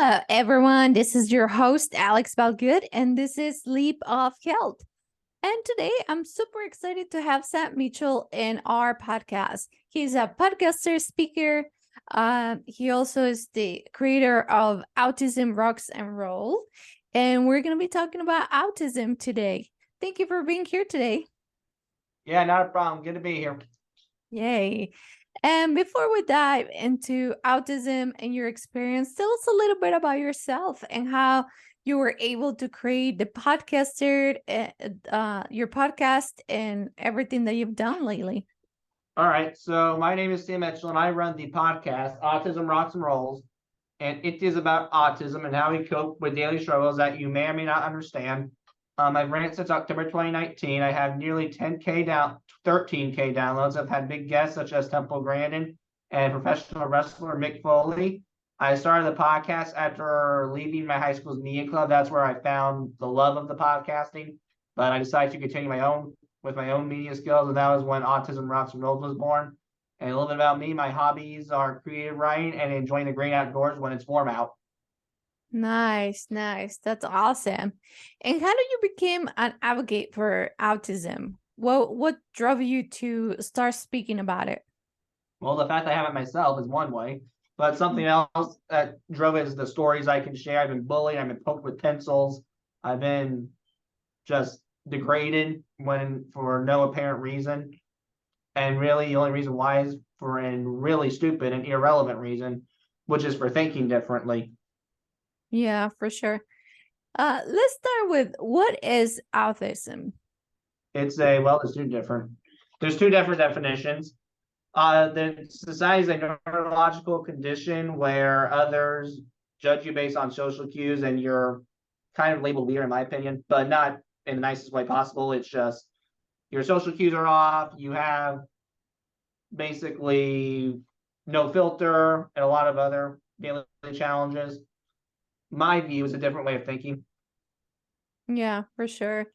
Hello, everyone. This is your host, alexbalgood, and this is Leap of Health. And today I'm super excited to have Sam Mitchell in our podcast. He's a podcaster, speaker. He also is the creator of Autism Rocks and Roll. And we're going to be talking about autism today. Thank you for being here today. Yeah, not a problem. Good to be here. Yay. And before we dive into autism and your experience, tell us a little bit about yourself and how you were able to create the your podcast and everything that you've done lately. All right. So my name is Sam Mitchell, and I run the podcast Autism Rocks and Rolls. And it is about autism and how we cope with daily struggles that you may or may not understand. I've ran it since October 2019. I have nearly 13K downloads. I've had big guests such as Temple Grandin and professional wrestler Mick Foley. I started the podcast after leaving my high school's media club. That's where I found the love of the podcasting. But I decided to continue with my own media skills, and that was when Autism Rocks and Rolls was born. And a little bit about me, my hobbies are creative writing and enjoying the great outdoors when it's warm out. Nice. That's awesome. And how did you become an advocate for autism? What drove you to start speaking about it? Well, the fact I have it myself is one way, but something else that drove it is the stories I can share. I've been bullied, I've been poked with pencils, I've been just degraded for no apparent reason. And really the only reason why is for a really stupid and irrelevant reason, which is for thinking differently. Yeah, for sure. Let's start with, what is autism? There's two different definitions. The society is a neurological condition where others judge you based on social cues, and you're kind of labeled weird, in my opinion, but not in the nicest way possible. It's just your social cues are off. You have basically no filter and a lot of other daily challenges. My view is a different way of thinking. Yeah, for sure.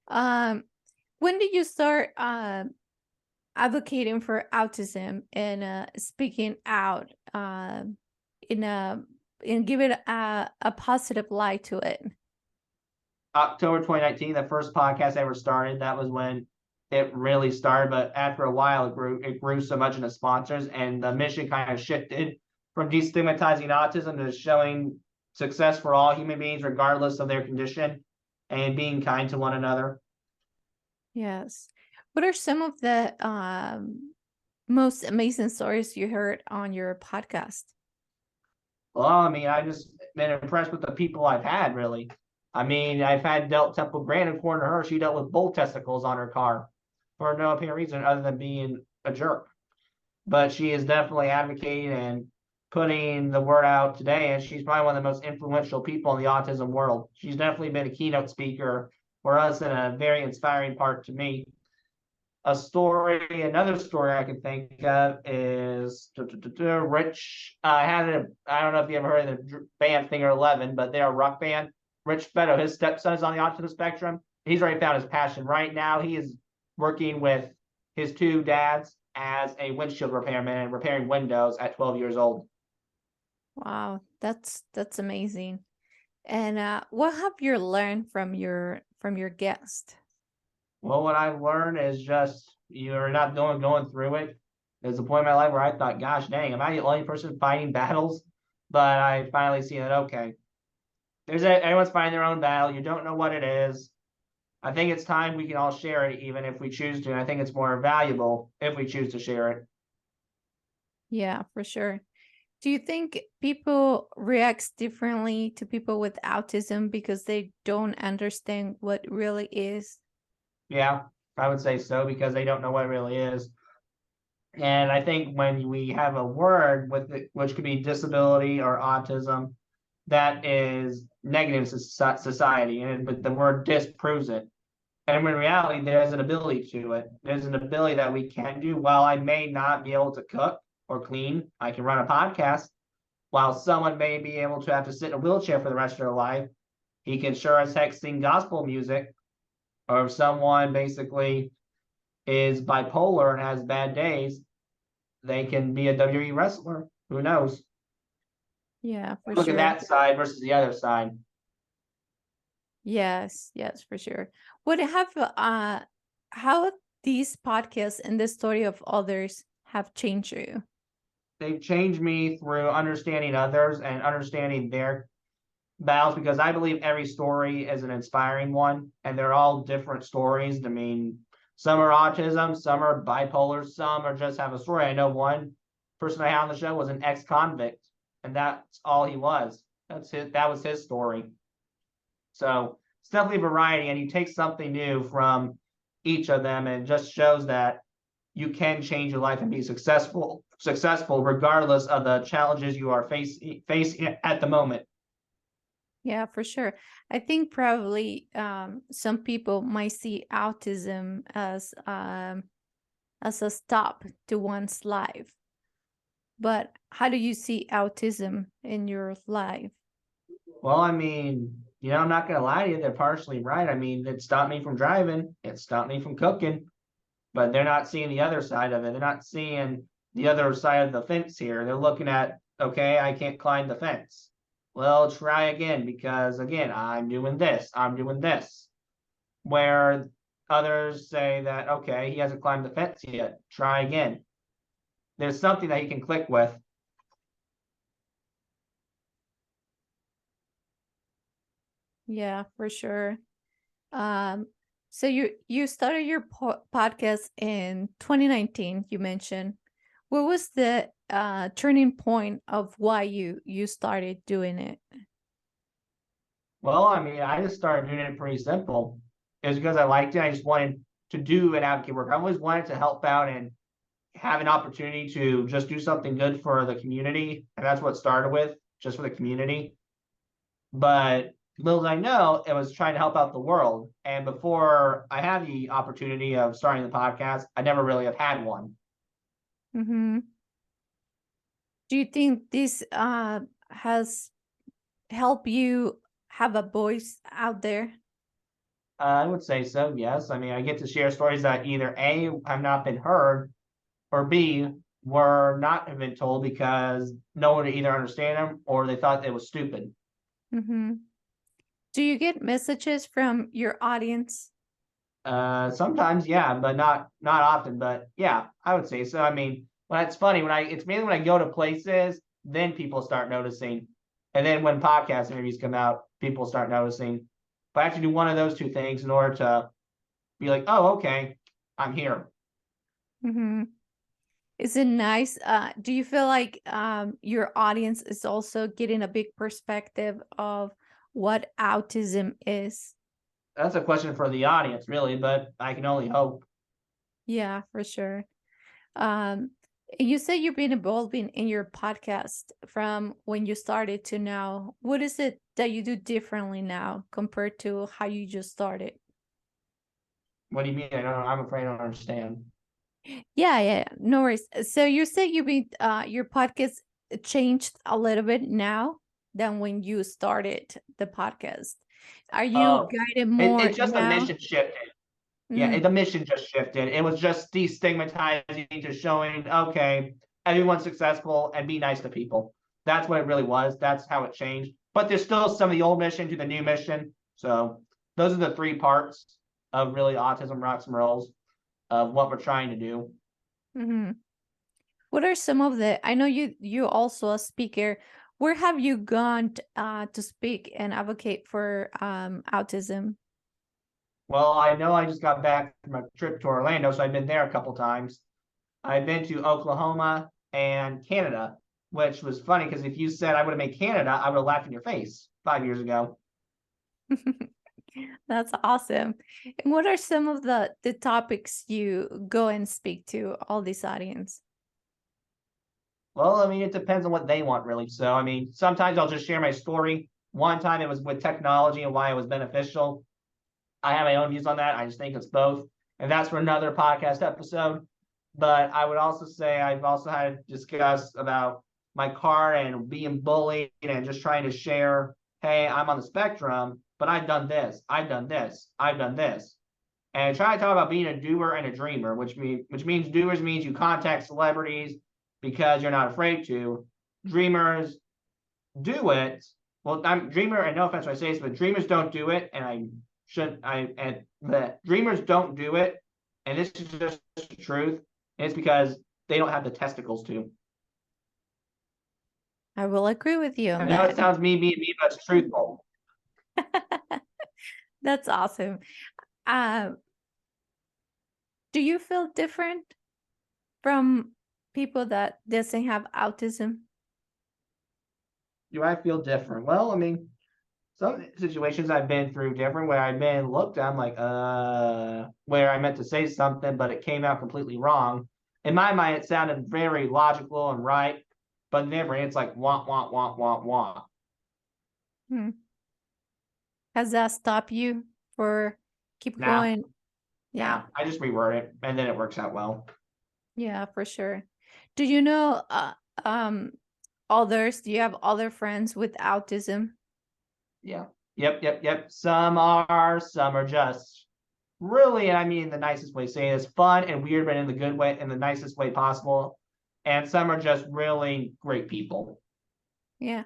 When did you start advocating for autism and speaking out and give it a positive light to it? October 2019, the first podcast I ever started. That was when it really started. But after a while, it grew so much into sponsors, and the mission kind of shifted from destigmatizing autism to showing success for all human beings, regardless of their condition, and being kind to one another. Yes. What are some of the most amazing stories you heard on your podcast? Well, I mean, I've just been impressed with the people I've had, really. I mean, I've had Temple Grandin, according to her, she dealt with bull testicles on her car for no apparent reason other than being a jerk. But she is definitely advocating and putting the word out today, and she's probably one of the most influential people in the autism world. She's definitely been a keynote speaker for us and a very inspiring part to me. Another story I can think of is Rich. I don't know if you ever heard of the band Finger 11, but they're a rock band. Rich Fetto, his stepson is on the autism spectrum. He's already found his passion. Right now, he is working with his two dads as a windshield repairman and repairing windows at 12 years old. Wow, that's amazing. And what have you learned from your guest? Well, what I've learned is just you're not going through it. There's a point in my life where I thought, gosh dang, am I the only person fighting battles? But I finally see that, okay, everyone's fighting their own battle. You don't know what it is. I think it's time we can all share it, even if we choose to. And I think it's more valuable if we choose to share it. Yeah, for sure. Do you think people react differently to people with autism because they don't understand what really is? Yeah, I would say so, because they don't know what it really is. And I think when we have a word which could be disability or autism, that is negative to society, but the word disproves it. And in reality, there's an ability to it. There's an ability that we can do. While I may not be able to cook or clean, I can run a podcast. While someone may be able to have to sit in a wheelchair for the rest of their life, he can sure as heck sing gospel music. Or if someone basically is bipolar and has bad days, they can be a WWE wrestler. Who knows? Yeah, for Look at sure. that side versus the other side. Yes, yes, for sure. What have how these podcasts and the story of others have changed you? They've changed me through understanding others and understanding their battles, because I believe every story is an inspiring one, and they're all different stories. I mean, some are autism, some are bipolar, some are just have a story. I know one person I had on the show was an ex-convict, and that's all he was. That was his story. So it's definitely variety, and you take something new from each of them, and it just shows that you can change your life and be successful regardless of the challenges you are facing at the moment. Yeah, for sure. I think probably some people might see autism as a stop to one's life. But how do you see autism in your life? Well, I mean, I'm not gonna lie to you, they're partially right. I mean, it stopped me from driving, it stopped me from cooking, but they're not seeing the other side of it. They're not seeing the other side of the fence here. They're looking at, okay, I can't climb the fence. Well, try again, because again, I'm doing this, I'm doing this. Where others say that, okay, he hasn't climbed the fence yet, try again. There's something that he can click with. Yeah, for sure. Um, so you started your podcast in 2019, you mentioned. What was the turning point of why you started doing it? Well, I mean, I just started doing it pretty simple. It was because I liked it. I just wanted to do an advocate work. I always wanted to help out and have an opportunity to just do something good for the community. And that's what it started with, just for the community. But little did I know, it was trying to help out the world. And before I had the opportunity of starting the podcast, I never really have had one. Mm-hmm. Do you think this has helped you have a voice out there? I would say so, yes. I mean, I get to share stories that either A, have not been heard, or B, were not have been told because no one would either understand them or they thought it was stupid. Mm-hmm. Do you get messages from your audience? Sometimes, yeah, but not often. But yeah, I would say so. I mean, it's funny it's mainly when I go to places, then people start noticing, and then when podcast interviews come out, people start noticing. But I have to do one of those two things in order to be like, oh, okay, I'm here. Mm-hmm. Is it nice? Do you feel like your audience is also getting a big perspective of what autism is? That's a question for the audience, really, but I can only hope. Yeah, for sure. Um, you say you've been evolving in your podcast from when you started to now. What is it that you do differently now compared to how you just started? What do you mean? I'm afraid I don't understand. Yeah, no worries. So you say you've been your podcast changed a little bit now than when you started the podcast. Are you Oh, guided more it's just the now? mission shifted. Yeah, Mm, the mission just shifted. It was just destigmatizing to showing, okay, everyone's successful and be nice to people. That's what it really was. That's how it changed. But there's still some of the old mission to the new mission. So those are the three parts of really Autism Rocks and Rolls of what we're trying to do. mm-hmm. What are some of the? I know you also a speaker. Where have you gone to speak and advocate for autism? Well, I know I just got back from a trip to Orlando, so I've been there a couple times. I've been to Oklahoma and Canada, which was funny because if you said I would have made Canada, I would have laughed in your face 5 years ago. That's awesome. And what are some of the topics you go and speak to all this audience? Well, I mean, it depends on what they want, really. So, I mean, sometimes I'll just share my story. One time it was with technology and why it was beneficial. I have my own views on that. I just think it's both. And that's for another podcast episode. But I would also say I've also had to discuss about my car and being bullied and just trying to share, hey, I'm on the spectrum, but I've done this, I've done this, I've done this. And try to talk about being a doer and a dreamer, which means doers means you contact celebrities because you're not afraid to. Dreamers do it. Well, I'm dreamer, and no offense when I say this, but dreamers don't do it, and the dreamers don't do it, and this is just the truth. And it's because they don't have the testicles to. I will agree with you I on know it that. sounds me, but it's truthful. That's awesome. Uh, do you feel different from people that doesn't have autism? Do I feel different? Well, I mean, some situations I've been through different where I've been looked at, I'm like, where I meant to say something, but it came out completely wrong. In my mind, it sounded very logical and right, but never. It's like want, want, want, want, want. Hmm. Has that stopped you for keep Now, going? Yeah, I just reword it and then it works out well. yeah, for sure. Do you know others? Do you have other friends with autism? Yeah. Yep. Some are just really, and I mean the nicest way to say it is fun and weird, but in the good way, in the nicest way possible. And some are just really great people. Yeah.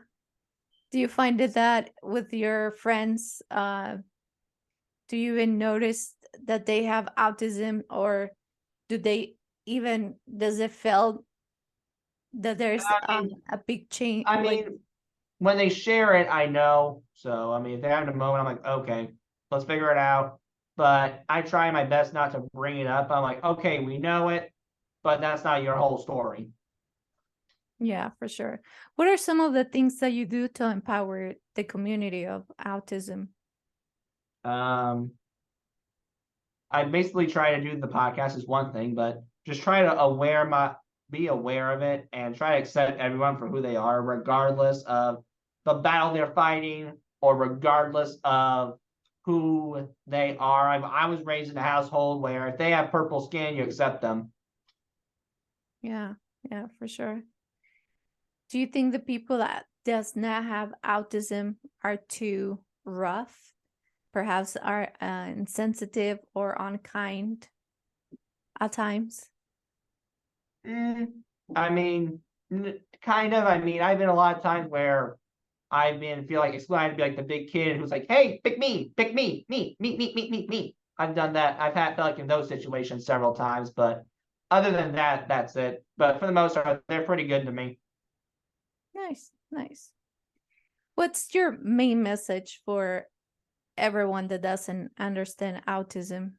Do you find it that with your friends, do you even notice that they have autism, or do they even, does it feel that there's I mean, a big change? I Like, mean, when they share it, I know. So I mean, if they're having a moment, I'm like, okay, let's figure it out. But I try my best not to bring it up. I'm like, okay, we know it, but that's not your whole story. yeah, for sure. What are some of the things that you do to empower the community of autism? Um, I basically try to do the podcast is one thing, but just try to be aware of it and try to accept everyone for who they are, regardless of the battle they're fighting or regardless of who they are. I was raised in a household where if they have purple skin, you accept them. Yeah, yeah, for sure. Do you think the people that does not have autism are too rough, perhaps are insensitive or unkind at times? I mean, kind of. I mean, I've been a lot of times where feel like excluded to be like the big kid who's like, "Hey, pick me, me." I've done that. Felt like in those situations several times, but other than that, that's it. But for the most part, they're pretty good to me. Nice, nice. What's your main message for everyone that doesn't understand autism?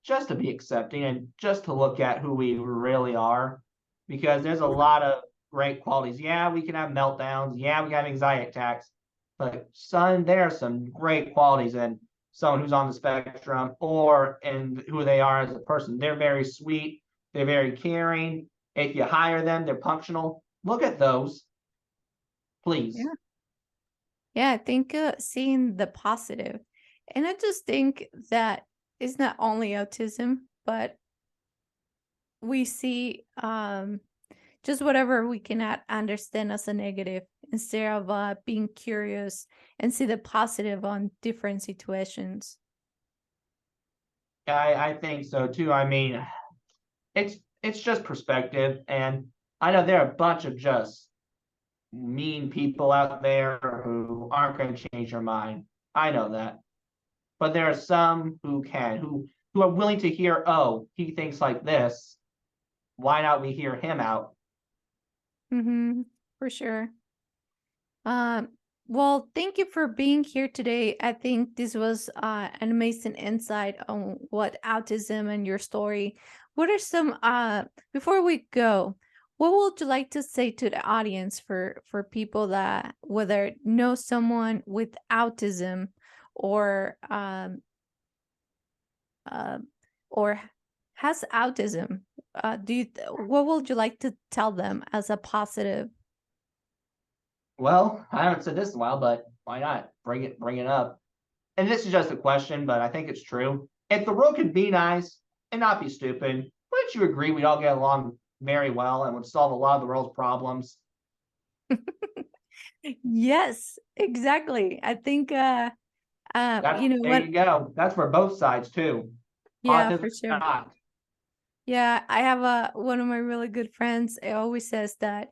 Just to be accepting and just to look at who we really are, because there's a lot of great qualities. Yeah, we can have meltdowns. Yeah, we can have anxiety attacks, but there are some great qualities in someone who's on the spectrum or in who they are as a person. They're very sweet. They're very caring. If you hire them, they're functional. Look at those, please. Yeah. Yeah, I think seeing the positive. And I just think that it's not only autism, but we see just whatever we cannot understand as a negative instead of being curious and see the positive on different situations. I think so too. I mean, it's just perspective, and I know there are a bunch of just mean people out there who aren't going to change their mind. I know that. But there are some who can, who are willing to hear, oh, he thinks like this. Why not we hear him out? Mm-hmm, for sure. Um, well, thank you for being here today. I think this was an amazing insight on what autism and your story. What are some before we go, what would you like to say to the audience for people that whether know someone with autism or uh, or has autism? What would you like to tell them as a positive? Well, I haven't said this in a while, but why not bring it up? And this is just a question, but I think it's true. If the world could be nice and not be stupid, wouldn't you agree we'd all get along very well and would solve a lot of the world's problems? Yes, exactly. I think you know There what? you go. That's for both sides too. Yeah, Autism for or sure. not. Yeah, I have a one of my really good friends. It always says that,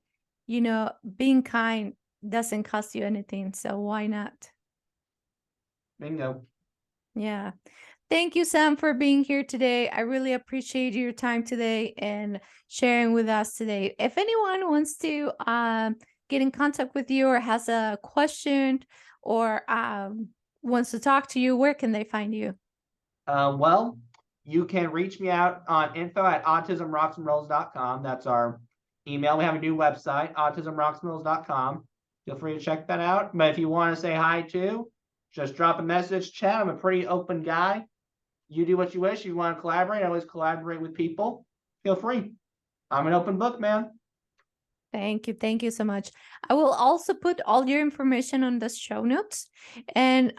being kind doesn't cost you anything. So why not? Bingo. Yeah. Thank you, Sam, for being here today. I really appreciate your time today and sharing with us today. If anyone wants to get in contact with you or has a question or wants to talk to you, where can they find you? Well, you can reach me out on info@autismrocksandrolls.com. That's our email. We have a new website, autismrocksandrolls.com. Feel free to check that out. But if you want to say hi too, just drop a message, chat. I'm a pretty open guy. You do what you wish. You want to collaborate, I always collaborate with people. Feel free. I'm an open book, man. Thank you. Thank you so much. I will also put all your information on the show notes. And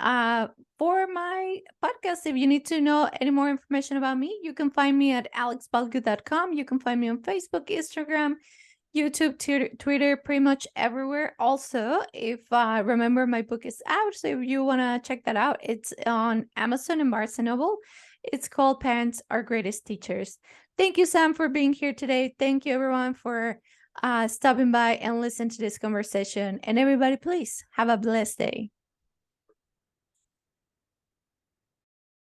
for my podcast, if you need to know any more information about me, you can find me at alexbalgood.com. You can find me on Facebook, Instagram, YouTube, Twitter, pretty much everywhere. Also, if remember, my book is out. So if you want to check that out, it's on Amazon and Barnes & Noble. It's called Parents Are Greatest Teachers. Thank you, Sam, for being here today. Thank you, everyone, for stopping by and listen to this conversation. And everybody, please have a blessed day.